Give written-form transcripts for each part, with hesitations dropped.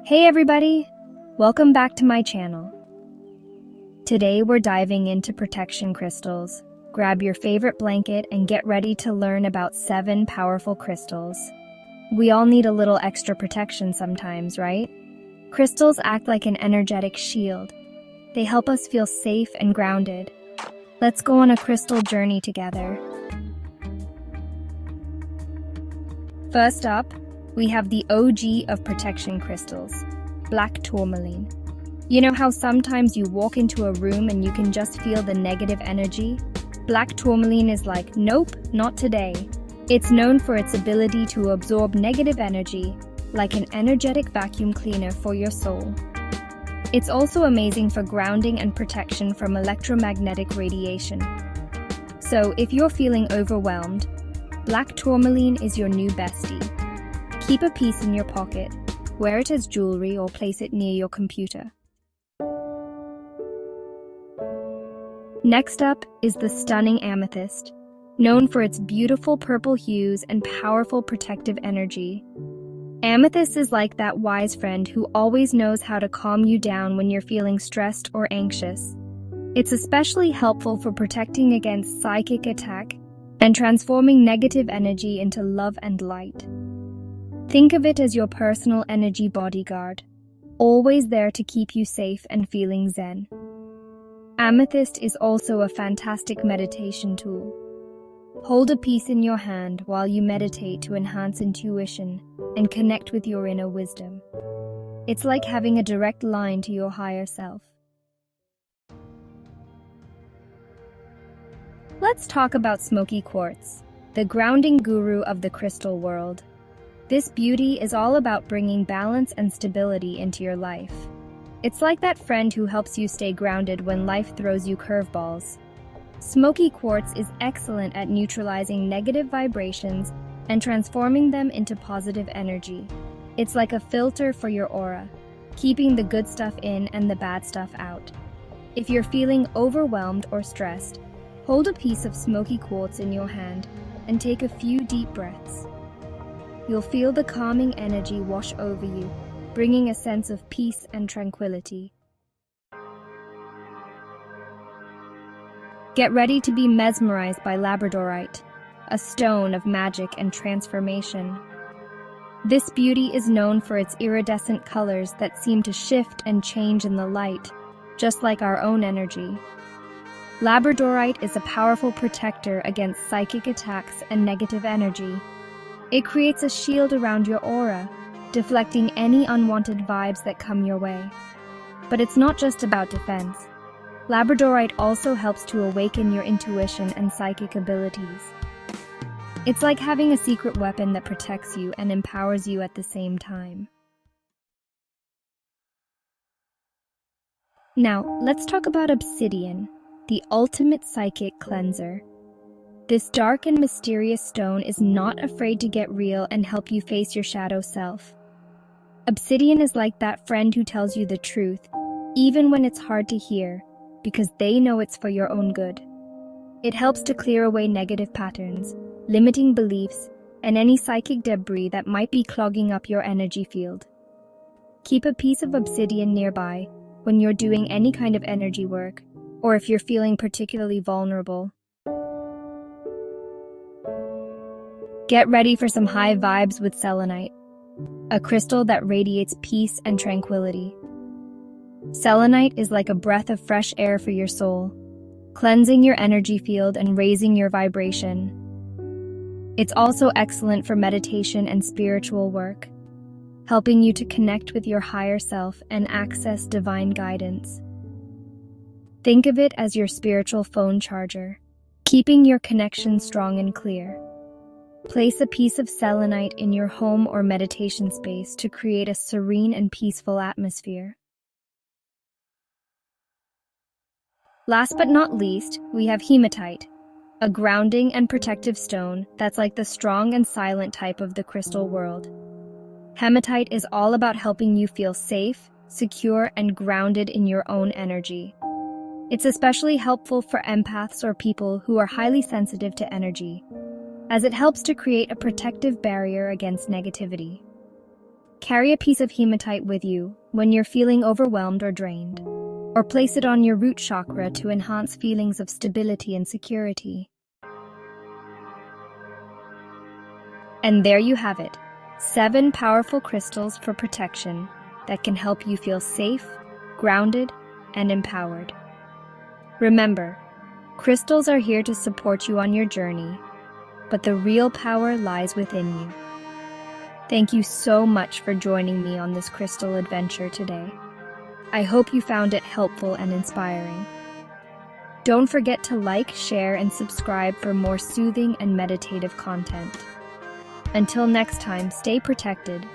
Hey everybody! Welcome back to my channel. Today we're diving into protection crystals. Grab your favorite blanket and get ready to learn about 7 powerful crystals. We all need a little extra protection sometimes, right? Crystals act like an energetic shield. They help us feel safe and grounded. Let's go on a crystal journey together. First up, we have the OG of protection crystals, black tourmaline. You know how sometimes you walk into a room and you can just feel the negative energy? Black tourmaline is like, nope, not today. It's known for its ability to absorb negative energy, like an energetic vacuum cleaner for your soul. It's also amazing for grounding and protection from electromagnetic radiation. So if you're feeling overwhelmed, black tourmaline is your new bestie. Keep a piece in your pocket, wear it as jewelry, or place it near your computer. Next up is the stunning amethyst, known for its beautiful purple hues and powerful protective energy. Amethyst is like that wise friend who always knows how to calm you down when you're feeling stressed or anxious. It's especially helpful for protecting against psychic attack and transforming negative energy into love and light. Think of it as your personal energy bodyguard, always there to keep you safe and feeling zen. Amethyst is also a fantastic meditation tool. Hold a piece in your hand while you meditate to enhance intuition and connect with your inner wisdom. It's like having a direct line to your higher self. Let's talk about Smoky Quartz, the grounding guru of the crystal world. This beauty is all about bringing balance and stability into your life. It's like that friend who helps you stay grounded when life throws you curveballs. Smoky quartz is excellent at neutralizing negative vibrations and transforming them into positive energy. It's like a filter for your aura, keeping the good stuff in and the bad stuff out. If you're feeling overwhelmed or stressed, hold a piece of smoky quartz in your hand and take a few deep breaths. You'll feel the calming energy wash over you, bringing a sense of peace and tranquility. Get ready to be mesmerized by Labradorite, a stone of magic and transformation. This beauty is known for its iridescent colors that seem to shift and change in the light, just like our own energy. Labradorite is a powerful protector against psychic attacks and negative energy. It creates a shield around your aura, deflecting any unwanted vibes that come your way. But it's not just about defense. Labradorite also helps to awaken your intuition and psychic abilities. It's like having a secret weapon that protects you and empowers you at the same time. Now, let's talk about obsidian, the ultimate psychic cleanser. This dark and mysterious stone is not afraid to get real and help you face your shadow self. Obsidian is like that friend who tells you the truth, even when it's hard to hear, because they know it's for your own good. It helps to clear away negative patterns, limiting beliefs, and any psychic debris that might be clogging up your energy field. Keep a piece of obsidian nearby when you're doing any kind of energy work, or if you're feeling particularly vulnerable. Get ready for some high vibes with selenite, a crystal that radiates peace and tranquility. Selenite is like a breath of fresh air for your soul, cleansing your energy field and raising your vibration. It's also excellent for meditation and spiritual work, helping you to connect with your higher self and access divine guidance. Think of it as your spiritual phone charger, keeping your connection strong and clear. Place a piece of selenite in your home or meditation space to create a serene and peaceful atmosphere. Last but not least, we have hematite, a grounding and protective stone that's like the strong and silent type of the crystal world. Hematite is all about helping you feel safe, secure, and grounded in your own energy. It's especially helpful for empaths or people who are highly sensitive to energy, as it helps to create a protective barrier against negativity. Carry a piece of hematite with you when you're feeling overwhelmed or drained, or place it on your root chakra to enhance feelings of stability and security. And there you have it, 7 powerful crystals for protection that can help you feel safe, grounded, and empowered. Remember, crystals are here to support you on your journey, but the real power lies within you. Thank you so much for joining me on this crystal adventure today. I hope you found it helpful and inspiring. Don't forget to like, share, and subscribe for more soothing and meditative content. Until next time, stay protected,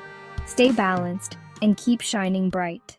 stay balanced, and keep shining bright.